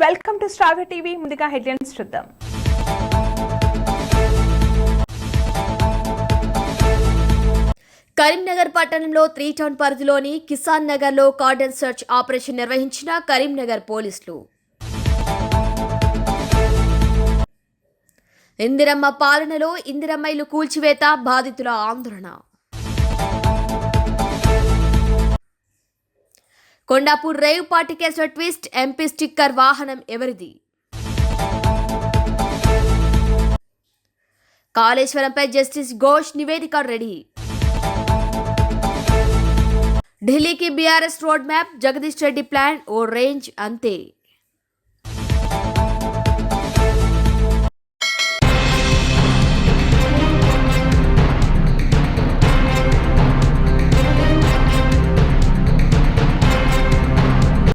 Welcome to star TV. ముందుగా headlines చూద్దాం. కరీంనగర్ పట్టణంలో 3 టౌన్ పరిధిలోని కిసాన్ నగర్లో కార్డన్ సర్చ్ ఆపరేషన్ నిర్వహించిన కరీంనగర్ పోలీసులు. ఇందిరమ్మ పాలనలో ఇందిరమ్మ కూల్చివేత, బాధితుల ఆందోళన. కొండాపూర్ రేవ్ పార్టీ కేసులో ట్విస్ట్, ఎంపీ స్టిక్కర్ వాహనం ఎవరిది? కాళేశ్వరంపై జస్టిస్ ఘోష్ నివేదిక రెడీ. ఢిల్లీకి BRS road map, Jagadish Reddy plan ఓ రేంజ్ అంతే.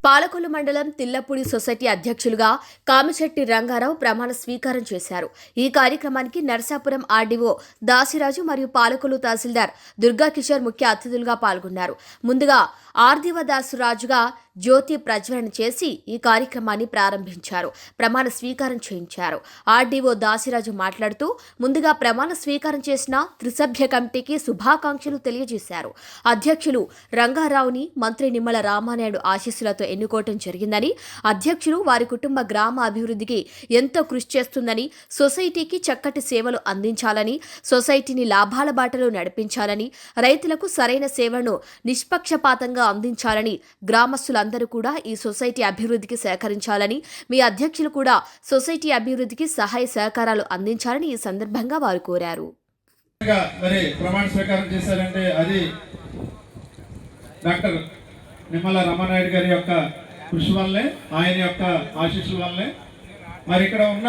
పాలకొల్లు మండలం తిల్లపూడి సొసైటీ అధ్యక్షులుగా కామిశెట్టి రంగారావు ప్రమాణ స్వీకారం చేశారు. ఈ కార్యక్రమానికి నర్సాపురం ఆర్డీఓ దాసిరాజు మరియు పాలకొల్లు తహసీల్దార్ దుర్గా కిషోర్ ముఖ్య అతిథులుగా పాల్గొన్నారు. ముందుగా ఆర్డీఓ దాసిరాజుగా జ్యోతి ప్రజ్వలన చేసి ఈ కార్యక్రమాన్ని ప్రారంభించారు. ప్రమాణ స్వీకారం చేయించారు. ఆర్డీఓ దాసిరాజు మాట్లాడుతూ ముందుగా ప్రమాణ స్వీకారం చేసిన త్రిసభ్య కమిటీకి శుభాకాంక్షలు తెలియజేశారు. అధ్యక్షులు రంగారావుని మంత్రి నిమ్మల రామానాయుడు ఆశీస్సులతో ఎన్నుకోవటం జరిగిందని, అధ్యక్షులు వారి కుటుంబ గ్రామ అభివృద్ధికి ఎంతో కృషి చేస్తుందని, సొసైటీకి చక్కటి సేవలు అందించాలని, సొసైటీని లాభాల బాటలో నడిపించాలని, రైతులకు సరైన సేవలను నిష్పక్షపాతంగా అందించాలని, గ్రామస్తులందరూ కూడా ఈ సొసైటీ అభివృద్ధికి సహకరించాలని, మీ అధ్యక్షులు కూడా సొసైటీ అభివృద్ధికి సహాయ సహకారాలు అందించాలని ఈ సందర్భంగా వారు కోరారు. మరి ప్రమాణ స్వీకారం చేశారంటే అది డాక్టర్ నిమ్మల రామానాయుడు గారి యొక్క కృషి వల్లే, ఆయన యొక్క ఆశీస్సుల వల్లే. మరి ఇక్కడ ఉన్న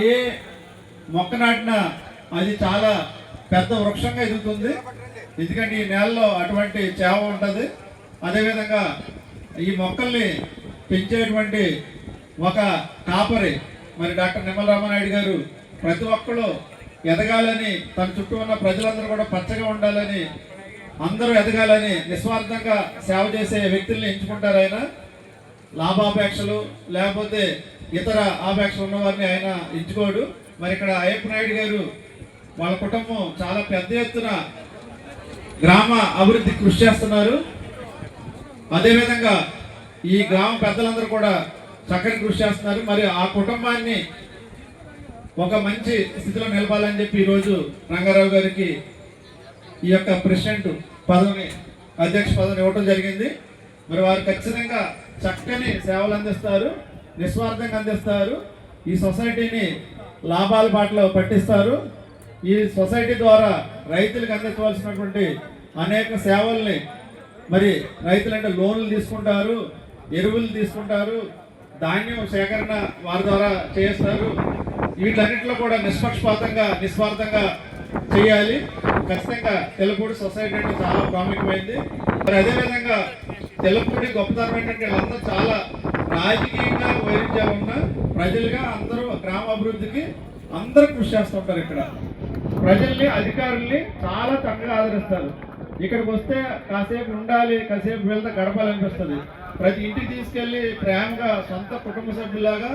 ఏ మొక్క నాటినా అది చాలా పెద్ద వృక్షంగా ఎదుగుతుంది. ఎందుకంటే ఈ నేలలో అటువంటి చేవ ఉంటుంది. అదేవిధంగా ఈ మొక్కల్ని పెంచేటువంటి ఒక కాపరి మరి డాక్టర్ నిమ్మల రామానాయుడు గారు ప్రతి ఒక్కరు ఎదగాలని, తన చుట్టూ ఉన్న ప్రజలందరూ కూడా పచ్చగా ఉండాలని, అందరూ ఎదగాలని నిస్వార్థంగా సేవ చేసే వ్యక్తుల్ని ఎంచుకుంటారు. ఆయన లాభాపేక్షలు లేకపోతే ఇతర ఆపేక్షలు ఉన్నవారిని ఆయన ఎంచుకోడు. మరి ఇక్కడ అయ్యప్ప నాయుడు గారు వాళ్ళ కుటుంబం చాలా పెద్ద ఎత్తున గ్రామ అభివృద్ధి కృషి చేస్తున్నారు. అదేవిధంగా ఈ గ్రామ పెద్దలందరూ కూడా చక్కటి కృషి చేస్తున్నారు. మరి ఆ కుటుంబాన్ని ఒక మంచి స్థితిలో నిలపాలని చెప్పి ఈరోజు రంగారావు గారికి ఈ యొక్క ప్రెసిడెంట్ పదవిని, అధ్యక్ష పదవిని ఇవ్వడం జరిగింది. మరి వారు ఖచ్చితంగా చక్కని సేవలు అందిస్తారు, నిస్వార్థంగా అందిస్తారు, ఈ సొసైటీని లాభాల బాటలో పట్టిస్తారు. ఈ సొసైటీ ద్వారా రైతులకు అందించవలసినటువంటి అనేక సేవల్ని, మరి రైతులంటే లోన్లు తీసుకుంటారు, ఎరువులు తీసుకుంటారు, ధాన్యం సేకరణ వారి ద్వారా చేస్తారు. వీటన్నిటిలో కూడా నిష్పక్షపాతంగా నిస్వార్థంగా చేయాలి. ఖచ్చితంగా తెల్లపూడి సొసైటీ అంటే చాలా ప్రాముఖ్యమైంది. మరి అదేవిధంగా తెల్లపూడి గొప్పతనం ఏంటంటే వీళ్ళందరూ చాలా రాజకీయంగా వైరుధ్యాలు ఉన్న ప్రజలుగా అందరూ గ్రామ అభివృద్ధికి అందరూ కృషి చేస్తుంటారు. ఇక్కడ ప్రజల్ని, అధికారుల్ని చాలా చక్కగా ఆదరిస్తారు. ఇక్కడికి వస్తే కాసేపు ఉండాలి, కాసేపు వెళ్తే గడపాలనిపిస్తుంది. ప్రతి ఇంటికి తీసుకెళ్లి ప్రేమగా సొంత కుటుంబ సభ్యులాగా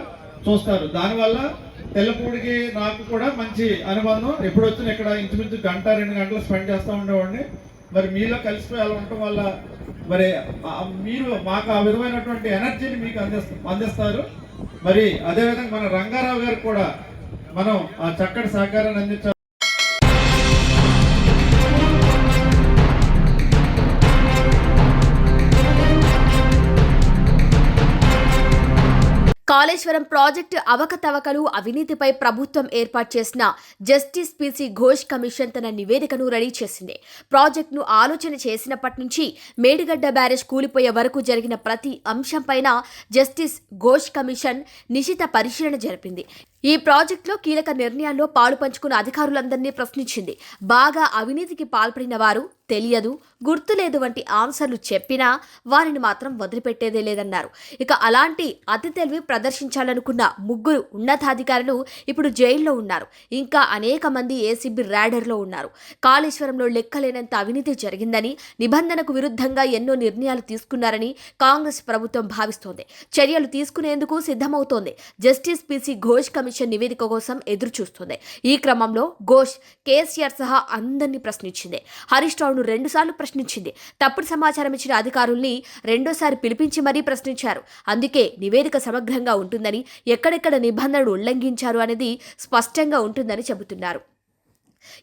చూస్తారు. దానివల్ల తెల్లపూడికి నాకు కూడా మంచి అనుబంధం. ఎప్పుడు వచ్చినా ఇక్కడ ఇంచుమించు 1-2 గంటలు స్పెండ్ చేస్తూ ఉండేవాడిని. మరి మీలో కలిసిపోయి అలా ఉండటం వల్ల మరి మీరు మాకు ఆ విధమైనటువంటి ఎనర్జీని మీకు అందిస్తారు. మరి అదేవిధంగా మన రంగారావు గారికి కూడా మనం ఆ చక్కటి సహకారాన్ని అందించాలి. కాళేశ్వరం ప్రాజెక్టు అవకతవకలు, అవినీతిపై ప్రభుత్వం ఏర్పాటు చేసిన జస్టిస్ పీసీ ఘోష్ కమిషన్ తన నివేదికను రెడీ చేసింది. ప్రాజెక్టును ఆలోచన చేసినప్పటి నుంచి మేడిగడ్డ బ్యారేజ్ కూలిపోయే వరకు జరిగిన ప్రతి అంశంపైన జస్టిస్ ఘోష్ కమిషన్ నిశిత పరిశీలన జరిపింది. ఈ ప్రాజెక్టులో కీలక నిర్ణయాల్లో పాలు పంచుకున్న అధికారులందరినీ ప్రశ్నించింది. బాగా అవినీతికి పాల్పడిన వారు తెలియదు, గుర్తులేదు వంటి ఆన్సర్లు చెప్పినా వారిని మాత్రం వదిలిపెట్టేదే లేదన్నారు. ఇక అలాంటి అతి తెలివి ప్రదర్శించాలనుకున్న 3 ఉన్నతాధికారులు ఇప్పుడు జైల్లో ఉన్నారు. ఇంకా అనేక మంది ఏసీబీ ర్యాడర్లో ఉన్నారు. కాళేశ్వరంలో లెక్కలేనంత అవినీతి జరిగిందని, నిబంధనకు విరుద్ధంగా ఎన్నో నిర్ణయాలు తీసుకున్నారని కాంగ్రెస్ ప్రభుత్వం భావిస్తోంది. చర్యలు తీసుకునేందుకు సిద్ధమవుతోంది. జస్టిస్ పీసీ ఘోష్ కమిషన్ నివేదిక కోసం ఎదురు చూస్తోంది. ఈ క్రమంలో ఘోష్ కేసీఆర్ సహా అందరినీ ప్రశ్నించింది. హరీష్ రావును 2 సార్లు ప్రశ్నించింది. తప్పుడు సమాచారం ఇచ్చిన అధికారుల్ని 2వ సారి పిలిపించి మరీ ప్రశ్నించారు. అందుకే నివేదిక సమగ్రంగా ఉంటుందని, ఎక్కడెక్కడ నిబంధనలు ఉల్లంఘించారు అనేది స్పష్టంగా ఉంటుందని చెబుతున్నారు.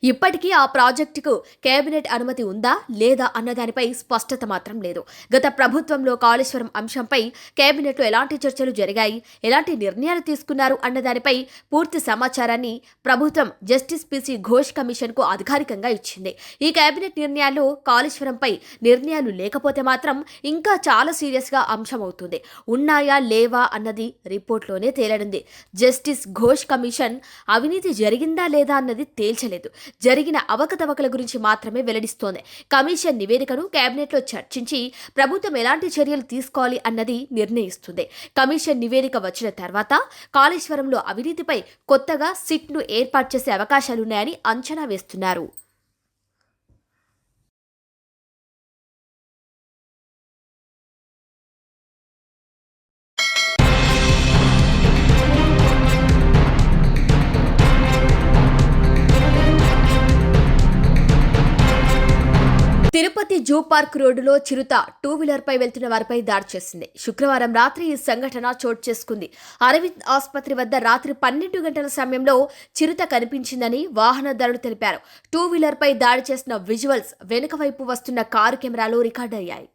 ఇప్పటికీ ఆ ప్రాజెక్టుకు కేబినెట్ అనుమతి ఉందా లేదా అన్నదానిపై స్పష్టత మాత్రం లేదు. గత ప్రభుత్వంలో కాళేశ్వరం అంశంపై కేబినెట్లో ఎలాంటి చర్చలు జరిగాయి, ఎలాంటి నిర్ణయాలు తీసుకున్నారు అన్నదానిపై పూర్తి సమాచారాన్ని ప్రభుత్వం జస్టిస్ పీసీ ఘోష్ కమిషన్కు అధికారికంగా ఇచ్చింది. ఈ కేబినెట్ నిర్ణయాల్లో కాళేశ్వరంపై నిర్ణయాలు లేకపోతే మాత్రం ఇంకా చాలా సీరియస్గా అంశం అవుతుంది. ఉన్నాయా లేవా అన్నది రిపోర్ట్లోనే తేలనుంది. జస్టిస్ ఘోష్ కమిషన్ అవినీతి జరిగిందా లేదా అన్నది తేల్చలేదు. జరిగిన అవకతవకల గురించి మాత్రమే వెల్లడిస్తోంది. కమిషన్ నివేదికను కేబినెట్లో చర్చించి ప్రభుత్వం ఎలాంటి చర్యలు తీసుకోవాలి అన్నది నిర్ణయిస్తుంది. కమిషన్ నివేదిక వచ్చిన తర్వాత కాళేశ్వరంలో అవినీతిపై కొత్తగా సిట్ను ఏర్పాటు చేసే అవకాశాలున్నాయని అంచనా వేస్తున్నారు. తిరుపతి జూ పార్క్ రోడ్డులో చిరుత 2-వీలర్పై వెళ్తున్న వారిపై దాడి చేసింది. శుక్రవారం రాత్రి ఈ సంఘటన చోటు చేసుకుంది. అరవింద్ ఆసుపత్రి వద్ద రాత్రి 12 గంటల సమయంలో చిరుత కనిపించిందని వాహనదారులు తెలిపారు. 2-వీలర్పై దాడి చేసిన విజువల్స్ వెనుక వైపు వస్తున్న కారు కెమెరాలో రికార్డయ్యాయి.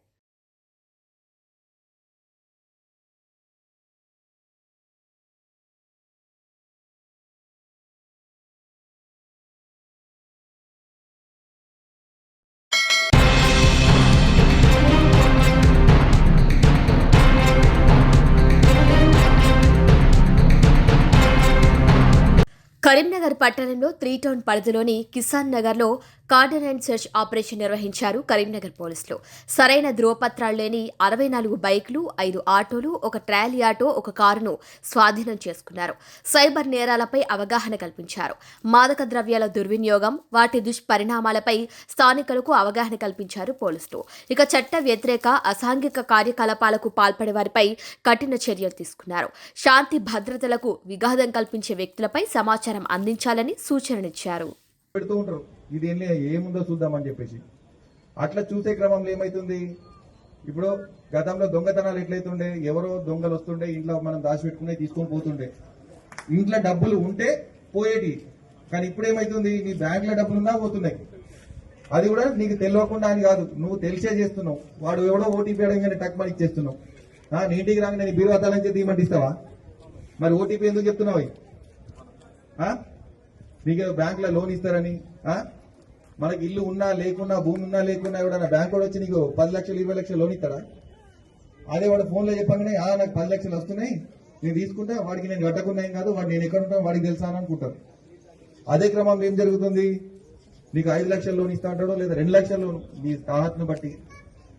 కరీంనగర్ పట్టణంలో 3 టౌన్ పరిధిలోని కిసాన్ నగర్లో కార్డన్ అండ్ సెర్చ్ ఆపరేషన్ నిర్వహించారు కరీంనగర్ పోలీసులు. సరైన ధ్రువపత్రాలు లేని 64 బైకులు, 5 ఆటోలు, 1 ట్రాలీ ఆటో, 1 కారును స్వాధీనం చేసుకున్నారు. సైబర్ నేరాలపై అవగాహన కల్పించారు. మాదక ద్రవ్యాల దుర్వినియోగం, వాటి దుష్పరిణామాలపై స్థానికులకు అవగాహన కల్పించారు పోలీసులు. ఇక చట్ట వ్యతిరేక అసాంఘిక కార్యకలాపాలకు పాల్పడే వారిపై కఠిన చర్యలు తీసుకున్నారు. శాంతి భద్రతలకు విఘాతం కల్పించే వ్యక్తులపై సమాచారం అందించాలని సూచనలిచ్చారు. ఇది ఏముందో చూద్దామని చెప్పేసి అట్లా చూసే క్రమంలో ఏమైతుంది, ఇప్పుడు గతంలో దొంగతనాలు ఎట్లయితుండే, ఎవరో దొంగలు వస్తుండే, ఇంట్లో మనం దాచిపెట్టుకునే తీసుకొని పోతుండే, ఇంట్లో డబ్బులు ఉంటే పోయేటి. కానీ ఇప్పుడు ఏమైతుంది, నీ బ్యాంకులో డబ్బులు ఉన్నా పోతున్నాయి. అది కూడా నీకు తెలియకుండా అని కాదు, నువ్వు తెలిసే చేస్తున్నావు. వాడు ఎవడో ఓటీపీ అడగగానే టక్మని ఇచ్చేస్తున్నావు. నీ ఇంటికి రాగా నేను బీరు అద్దాలని చెప్పి ఇవ్వమంటిస్తావా? మరి ఓటీపీ ఎందుకు చెప్తున్నావు? నీకు బ్యాంకులో లోన్ ఇస్తారని, మనకి ఇల్లు ఉన్నా లేకున్నా, భూమి ఉన్నా లేకున్నా ఎవడన్నా బ్యాంక్ వాడు వచ్చి నీకు 10 లక్షలు 20 లక్షలు లోన్ ఇస్తారా? అదే వాడు ఫోన్లో చెప్పగానే నాకు 10 లక్షలు వస్తున్నాయి, నేను తీసుకుంటా, వాడికి నేను కట్టకున్నాయి కాదు, వాడు నేను ఎక్కడ ఉంటాను వాడికి తెలుసా అని అనుకుంటారు. అదే క్రమంలో ఏం జరుగుతుంది, నీకు 5 లక్షలు లోన్ ఇస్తా అంటాడో లేదా 2 లక్షల లోన్ నీ తాహత్ను బట్టి.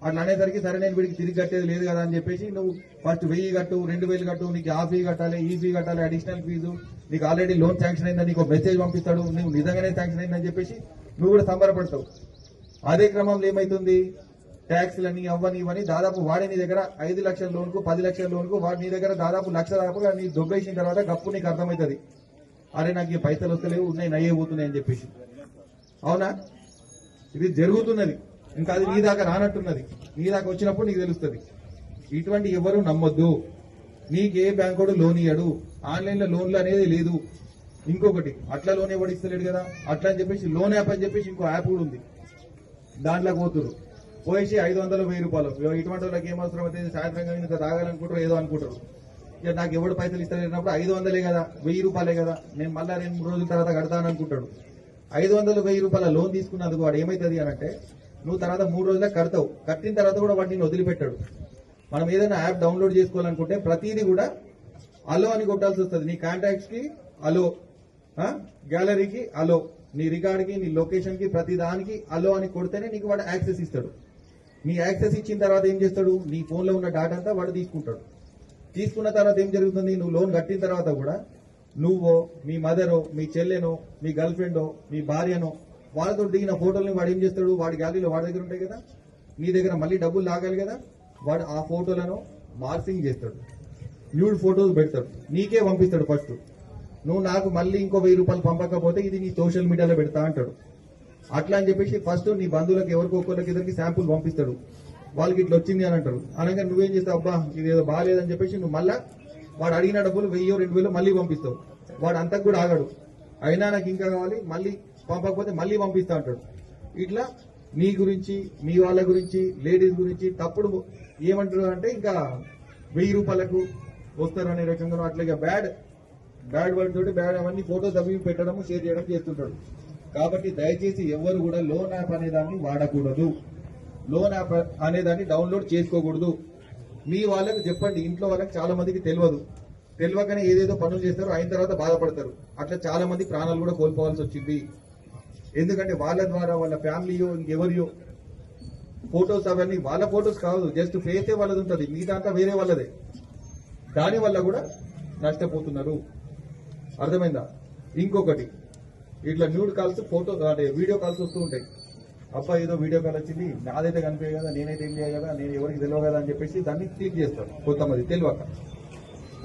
అట్లా అనేసరికి సరే నేను వీడికి తిరిగి కట్టేది లేదు కదా అని చెప్పేసి నువ్వు ఫస్ట్ 1000 కట్టు, 2000 కట్టు, నీకు ఆ ఫీ కట్టాలి, ఈ ఫీ కట్టాలి, అడిషనల్ ఫీజు, నీకు ఆల్రెడీ లోన్ శాంక్షన్ అయిందని నీకు మెసేజ్ పంపిస్తాడు, నువ్వు నిజంగానే శాంక్షన్ అయిందని చెప్పేసి నువ్వు కూడా సంబరపడతావు. అదే క్రమంలో ఏమైతుంది, ట్యాక్స్లని అవ్వని ఇవని దాదాపు వాడి నీ దగ్గర 5 లక్షల లోన్కు 10 లక్షల లోన్కు వాడి నీ దగ్గర దాదాపు 1 లక్ష దాకా నీ దొబ్బేసిన తర్వాత గప్పు నీకు అర్థమవుతుంది, అరే నాకు ఈ పైసలు వస్తలేవు, ఉన్నాయి నయ్యే పోతున్నాయి అని చెప్పేసి. అవునా? ఇది జరుగుతున్నది, ఇంకా అది నీ దాకా రానట్టున్నది. నీ దాకా వచ్చినప్పుడు నీకు తెలుస్తుంది. ఇటువంటి ఎవరు నమ్మొద్దు. నీకే బ్యాంకుడు లోన్ ఇయ్యడు, ఆన్లైన్ లో లోన్లు అనేది లేదు. ఇంకొకటి అట్లా లోన్ ఎవడు ఇస్తలేడు కదా, అట్లా అని చెప్పేసి లోన్ యాప్ అని చెప్పేసి ఇంకో యాప్ కూడా ఉంది, దాంట్లో పోతురు పోయేసి 500 1000 రూపాయలు. ఇటువంటి వాళ్ళకి ఏమవసరం అయితే సాయంత్రం ఇంత తాగాలనుకుంటారు, ఏదో అనుకుంటారు. ఇక నాకు ఎవడు పైసలు ఇస్తలేనప్పుడు 500 కదా, 1000 రూపాయలే కదా, నేను మళ్ళా 2-3 రోజుల తర్వాత కడతాను అనుకుంటాడు. 500 1000 రూపాయల లోన్ తీసుకున్నందుకు వాడు ఏమైతుంది అని అంటే, నువ్వు తర్వాత 3 రోజులకు కడతావు, కట్టిన తర్వాత కూడా వాటిని వదిలిపెట్టాడు. మనం ఏదైనా యాప్ డౌన్లోడ్ చేసుకోవాలనుకుంటే ప్రతిదీ కూడా అలో అని కొట్టాల్సి వస్తుంది. నీ కాంటాక్ట్స్ కి అలో, గ్యాలరీకి అలో, నీ రికార్డ్కి నీ లొకేషన్కి ప్రతి దానికి అలో అని కొడితేనే నీకు వాడు యాక్సెస్ ఇస్తాడు. నీ యాక్సెస్ ఇచ్చిన తర్వాత ఏం చేస్తాడు, నీ ఫోన్లో ఉన్న డేటా అంతా వాడు తీసుకుంటాడు. తీసుకున్న తర్వాత ఏం జరుగుతుంది, నువ్వు లోన్ కట్టిన తర్వాత కూడా నువ్వో మీ మదరో మీ చెల్లెనో మీ గర్ల్ ఫ్రెండో మీ భార్యనో వాళ్ళతో దిగిన ఫోటోలని వాడు ఏం చేస్తాడు, వాడి గ్యాలరీలో వాడి దగ్గర ఉంటాయి కదా, నీ దగ్గర మళ్ళీ డబ్బులు లాగాలి కదా, వాడు ఆ ఫోటోలను మార్ఫింగ్ చేస్తాడు, న్యూడ్ ఫోటోస్ పెడతాడు, నీకే పంపిస్తాడు. ఫస్ట్ నువ్వు నాకు మళ్ళీ ఇంకో 1000 రూపాయలు పంపకపోతే ఇది నీ సోషల్ మీడియాలో పెడతా అంటాడు. అట్లా అని చెప్పేసి ఫస్ట్ నీ బంధువులకు ఎవరికో ఒక్కరికి ఇద్దరికి శాంపుల్ పంపిస్తాడు. వాళ్ళకి ఇట్లా వచ్చింది అని అంటారు. అనగా నువ్వేం చేస్తావు, అబ్బా ఇది ఏదో బాగాలేదని చెప్పేసి నువ్వు మళ్ళా వాడు అడిగిన డబ్బులు 1000-2000 మళ్ళీ పంపిస్తావు. వాడు అంతకు కూడా ఆగాడు, అయినా నాకు ఇంకా కావాలి, మళ్ళీ పంపకపోతే మళ్ళీ పంపిస్తా అంటాడు. ఇట్లా నీ గురించి మీ వాళ్ళ గురించి లేడీస్ గురించి తప్పుడు ఏమంటారు అంటే ఇంకా 1000 రూపాయలకు వస్తారు అనే రకంగా అట్లాగే బ్యాడ్ వర్డ్ తోటి బ్యాడ్ అవన్నీ ఫోటోస్ అవి పెట్టడము షేర్ చేయడం చేస్తుంటాడు. కాబట్టి దయచేసి ఎవరు కూడా లోన్ యాప్ అనేదాన్ని వాడకూడదు, లోన్ యాప్ అనేదాన్ని డౌన్లోడ్ చేసుకోకూడదు. మీ వాళ్ళకి చెప్పండి, ఇంట్లో వాళ్ళకి చాలా మందికి తెలియకనే ఏదేదో పనులు చేస్తారు, అయిన తర్వాత బాధపడతారు. అట్లా చాలా మంది ప్రాణాలు కూడా కోల్పోవాల్సి వచ్చింది. ఎందుకంటే వాళ్ళ ద్వారా వాళ్ళ ఫ్యామిలీయో ఇంకెవరియో ఫోటోస్ అవన్నీ వాళ్ళ ఫోటోస్ కాదు, జస్ట్ ఫేసే వాళ్ళది ఉంటుంది, మిగతా వేరే వాళ్ళదే. దాని వల్ల కూడా నష్టపోతున్నారు. అర్థమైందా? ఇంకొకటి, ఇట్లా న్యూడ్ కాల్స్ ఫోటో అంటే వీడియో కాల్స్ వస్తూ ఉంటాయి. అబ్బా ఏదో వీడియో కాల్ వచ్చింది, నాదైతే కనిపించే కదా, నేనైతే ఏం చేయాలి కదా, నేను ఎవరికి తెలియదు కదా అని చెప్పేసి దాన్ని క్లిక్ చేస్తాడు కొంతమంది తెలియక.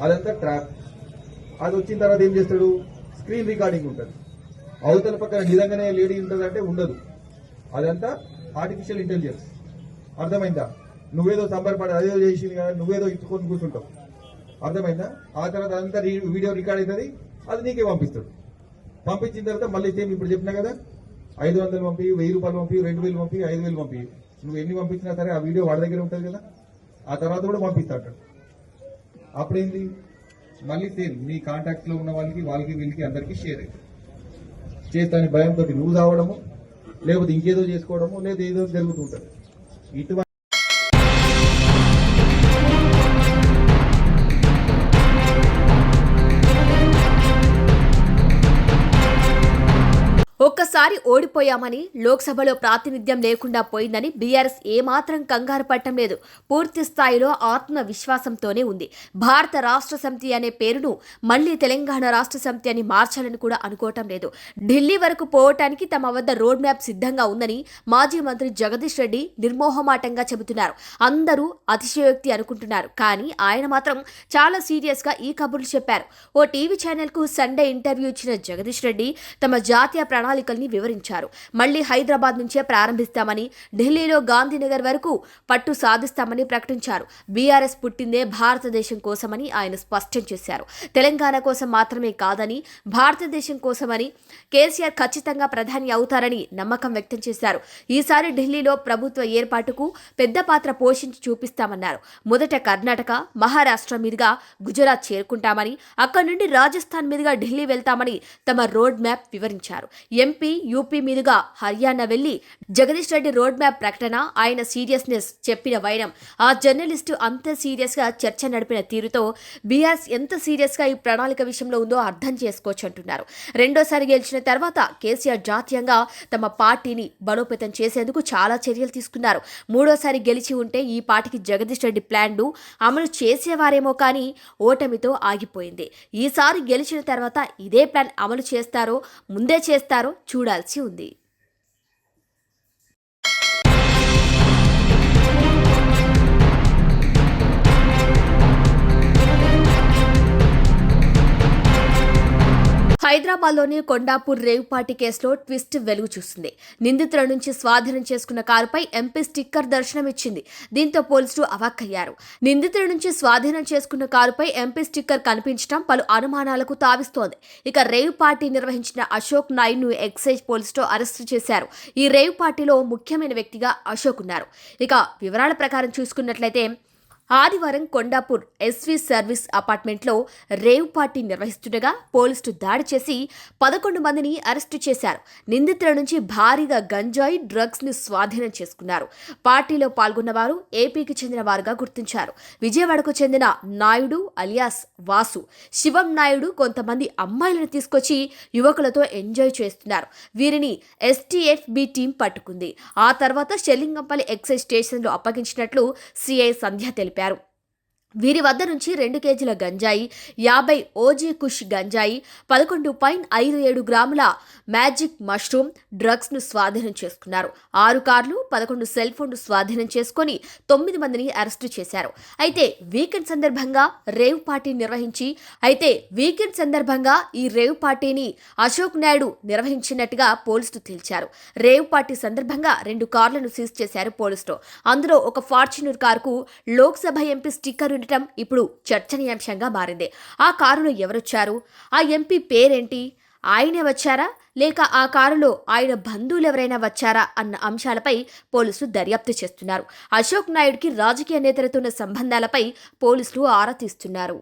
అదంతా ట్రాప్. అది వచ్చిన తర్వాత ఏం చేస్తాడు, స్క్రీన్ రికార్డింగ్ ఉంటుంది, అవతల పక్కన నిజంగానే లేడీ ఉంటుంది అంటే ఉండదు. అదంతా ఆర్టిఫిషియల్ ఇంటెలిజెన్స్. అర్థమైందా? నువ్వేదో సంబరపడి అదేదో చేసింది కదా, నువ్వేదో ఇచ్చుకొని కూర్చుంటావు. అర్థమైందా? ఆ తర్వాత అదంతా వీడియో రికార్డ్ అవుతుంది, అది నీకే పంపిస్తాడు. పంపించిన తర్వాత మళ్ళీ సేమ్ ఇప్పుడు చెప్పినా కదా, 500 పంపి, 1000 రూపాయలు పంపి, 2000 పంపి, 5000 పంపి, నువ్వు ఎన్ని పంపించినా సరే ఆ వీడియో వాడి దగ్గర ఉంటుంది కదా, ఆ తర్వాత కూడా పంపిస్తాడు. అప్పుడేంది, మళ్ళీ సేమ్ నీ కాంటాక్ట్ లో ఉన్న వాళ్ళకి వీళ్ళకి అందరికీ షేర్ అవుతుంది. చేస్తాని భయంతో నువ్వు రావడము, లేకపోతే ఇంకేదో చేసుకోవడము, లేదా ఏదో జరుగుతుంటది. ఇటువంటి ఒక్కసారి ఓడిపోయామని లోక్సభలో ప్రాతినిధ్యం లేకుండా పోయిందని బీఆర్ఎస్ ఏమాత్రం కంగారు పట్టం లేదు. పూర్తి స్థాయిలో ఆత్మవిశ్వాసంతోనే ఉంది. భారత రాష్ట్ర సమితి అనే పేరును మళ్లీ తెలంగాణ రాష్ట్ర సమితి అని మార్చాలని కూడా అనుకోవటం లేదు. ఢిల్లీ వరకు పోవటానికి తమ వద్ద రోడ్ మ్యాప్ సిద్ధంగా ఉందని మాజీ మంత్రి జగదీష్ రెడ్డి నిర్మోహమాటంగా చెబుతున్నారు. అందరూ అతిశయోక్తి అనుకుంటున్నారు, కానీ ఆయన మాత్రం చాలా సీరియస్ గా ఈ కబుర్లు చెప్పారు. ఓ టీవీ ఛానల్ కు సండే ఇంటర్వ్యూ ఇచ్చిన జగదీష్ రెడ్డి తమ జాతీయ ప్రణాళికల్ని వివరించారు. మళ్లీ హైదరాబాద్ నుంచే ప్రారంభిస్తామని, ఢిల్లీలో గాంధీనగర్ వరకు పట్టు సాధిస్తామని ప్రకటించారు. బీఆర్ఎస్ పుట్టిందే భారతదేశం కోసమని ఆయన స్పష్టం చేశారు. తెలంగాణ కోసం మాత్రమే కాదని, భారతదేశం కోసమని కేసీఆర్ ఖచ్చితంగా ప్రధాని అవుతారని నమ్మకం వ్యక్తం చేశారు. ఈసారి ఢిల్లీలో ప్రభుత్వ ఏర్పాటుకు పెద్ద పాత్ర పోషించి చూపిస్తామన్నారు. మొదట కర్ణాటక, మహారాష్ట్ర మీదుగా గుజరాత్ చేరుకుంటామని, అక్కడి నుండి రాజస్థాన్ మీదుగా ఢిల్లీ వెళ్తామని తమ రోడ్ మ్యాప్ వివరించారు. ఎంపీ, యూపీ మీదుగా హర్యానా వెళ్లి జగదీష్ రెడ్డి రోడ్ మ్యాప్ ప్రకటన, ఆయన సీరియస్నెస్, చెప్పిన వైనం, ఆ జర్నలిస్టు అంత సీరియస్ గా చర్చ నడిపిన తీరుతో బీఆర్ఎస్ ఎంత సీరియస్ గా ఈ ప్రణాళిక విషయంలో ఉందో అర్థం చేసుకోవచ్చు అంటున్నారు. రెండోసారి గెలిచిన తర్వాత కేసీఆర్ జాతీయంగా తమ పార్టీని బలోపేతం చేసేందుకు చాలా చర్యలు తీసుకున్నారు. మూడోసారి గెలిచి ఉంటే ఈ పార్టీకి జగదీష్ రెడ్డి ప్లాన్లు అమలు చేసేవారేమో, కానీ ఓటమితో ఆగిపోయింది. ఈసారి గెలిచిన తర్వాత ఇదే ప్లాన్ అమలు చేస్తారో ముందే చేస్తారో చూడాల్సి ఉంది. హైదరాబాద్లోని కొండాపూర్ రేవ్ పార్టీ కేసులో ట్విస్ట్ వెలుగు చూసింది. నిందితుల నుంచి స్వాధీనం చేసుకున్న కారుపై ఎంపీ స్టిక్కర్ దర్శనమిచ్చింది. దీంతో పోలీసులు అవాక్కయ్యారు. నిందితుల నుంచి స్వాధీనం చేసుకున్న కారుపై ఎంపీ స్టిక్కర్ కనిపించడం పలు అనుమానాలకు తావిస్తోంది. ఇక రేవ్ పార్టీ నిర్వహించిన అశోక్ నాయుడును ఎక్సైజ్ పోలీసులు అరెస్టు చేశారు. ఈ రేవ్ పార్టీలో ముఖ్యమైన వ్యక్తిగా అశోక్ ఉన్నారు. ఇక వివరాల ప్రకారం చూసుకున్నట్లయితే ఆదివారం కొండాపూర్ ఎస్వీ సర్వీస్ అపార్ట్మెంట్లో రేవ్ పార్టీ నిర్వహిస్తుండగా పోలీసులు దాడి చేసి 11 మందిని అరెస్టు చేశారు. నిందితుల నుంచి భారీగా గంజాయి, డ్రగ్స్ ని స్వాధీనం చేసుకున్నారు. పార్టీలో పాల్గొన్న వారు ఏపీకి చెందిన వారుగా గుర్తించారు. విజయవాడకు చెందిన నాయుడు అలియాస్ వాసు, శివం నాయుడు కొంతమంది అమ్మాయిలను తీసుకొచ్చి యువకులతో ఎంజాయ్ చేస్తున్నారు. వీరిని ఎస్టీఎఫ్బి టీం పట్టుకుంది. ఆ తర్వాత షెల్లింగంపల్లి ఎక్సైజ్ స్టేషన్లో అప్పగించినట్లు సిఐ సంధ్య తెలిపారు. వీరి వద్ద నుంచి 2 కేజీల గంజాయి, 50 ఓజీ కుష్ గంజాయి, 11.57 గ్రాముల మ్యాజిక్ మష్రూమ్ డ్రగ్స్ ను స్వాధీనం చేసుకున్నారు. 6 కార్లు, 11 సెల్ ఫోన్లు స్వాధీనం చేసుకుని 9 మందిని అరెస్టు చేశారు. అయితే వీకెండ్ సందర్భంగా ఈ రేవ్ పార్టీని అశోక్ నాయుడు నిర్వహించినట్టుగా పోలీసులు తేల్చారు. రేవ్ పార్టీ సందర్భంగా 2 కార్లను సీజ్ చేశారు పోలీసులు. అందులో ఒక ఫార్చునర్ కారుకు లోక్సభ ఎంపీ స్టిక్కర్ ఉండటం ఇప్పుడు చర్చనీయాంశంగా మారింది. ఆ కారులో ఎవరొచ్చారు? ఆ ఎంపీ పేరేంటి? ఆయనే వచ్చారా లేక ఆ కారులో ఆయన బంధువులు ఎవరైనా వచ్చారా అన్న అంశాలపై పోలీసులు దర్యాప్తు చేస్తున్నారు. అశోక్ నాయుడికి రాజకీయ నేతలతో ఉన్న సంబంధాలపై పోలీసులు ఆరా తీస్తున్నారు.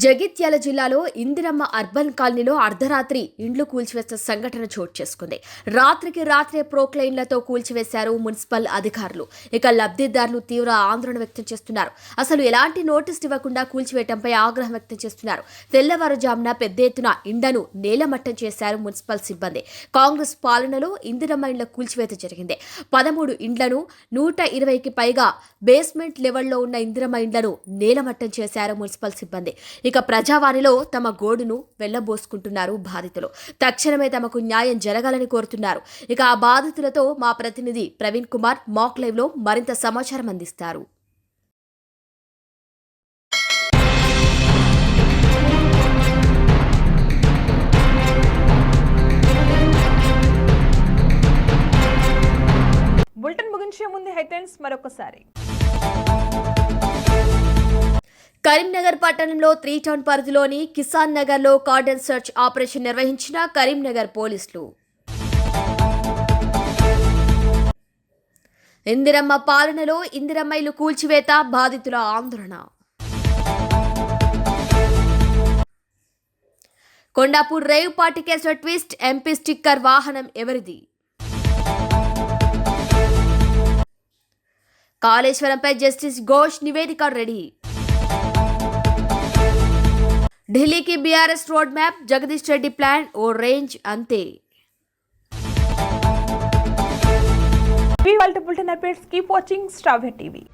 జగిత్యాల జిల్లాలో ఇందిరమ్మ అర్బన్ కాలనీలో అర్ధరాత్రి ఇండ్లు కూల్చివేసిన సంఘటన చోటు చేసుకుంది. రాత్రికి రాత్రే ప్రోక్లైన్లతో కూల్చివేశారు మున్సిపల్ అధికారులు. ఇక లబ్ధిదారులు తీవ్ర ఆందోళన వ్యక్తం చేస్తున్నారు. అసలు ఎలాంటి నోటీసు ఇవ్వకుండా కూల్చివేయడంపై ఆగ్రహం వ్యక్తం చేస్తున్నారు. తెల్లవారుజామున పెద్ద ఎత్తున ఇండ్లను నేలమట్టం చేశారు మున్సిపల్ సిబ్బంది. కాంగ్రెస్ పాలనలో ఇందిరమ్మ ఇండ్ల కూల్చివేత జరిగింది. 13 ఇండ్లను 120కి పైగా బేస్మెంట్ లెవెల్లో ఉన్న ఇందిరమ్మ ఇండ్లను నేలమట్టం చేశారు మున్సిపల్ సిబ్బంది. ఇక ప్రజావాణిలో తమ గోడును వెళ్లబోసుకుంటున్నారు బాధితులు. తక్షణమే తమకు న్యాయం జరగాలని కోరుతున్నారు. ఇక ఆ బాధితులతో మా ప్రతినిధి ప్రవీణ్ కుమార్ మాక్ లైవ్ లో మరింత సమాచారం అందిస్తారు. బులెటిన్ ముగించే ముందు హెడ్లైన్స్ మరొకసారి. కరీంనగర్ పట్టణంలో 3 టౌన్ పరిధిలోని కిసాన్ నగర్ లో కార్డన్ సెర్చ్ ఆపరేషన్ నిర్వహించిన కరీంనగర్ పోలీసులు. ఇందిరమ్మ పాలనలో ఇందిరమ్మ ఇల్లు కూల్చివేత, బాధితుల ఆందోళన. కొండాపూర్ రేవ్ పార్టీ కేసులో ట్విస్ట్, ఎంపీ స్టిక్కర్ వాహనం ఎవరిది? కాళేశ్వరంపై జస్టిస్ ఘోష్ నివేదిక రెడీ. ఢిల్లీకి BRS road map, Jagadish Reddy plan ఓ రేంజ్ అంతే. Bulletin updates, keep watching Star TV.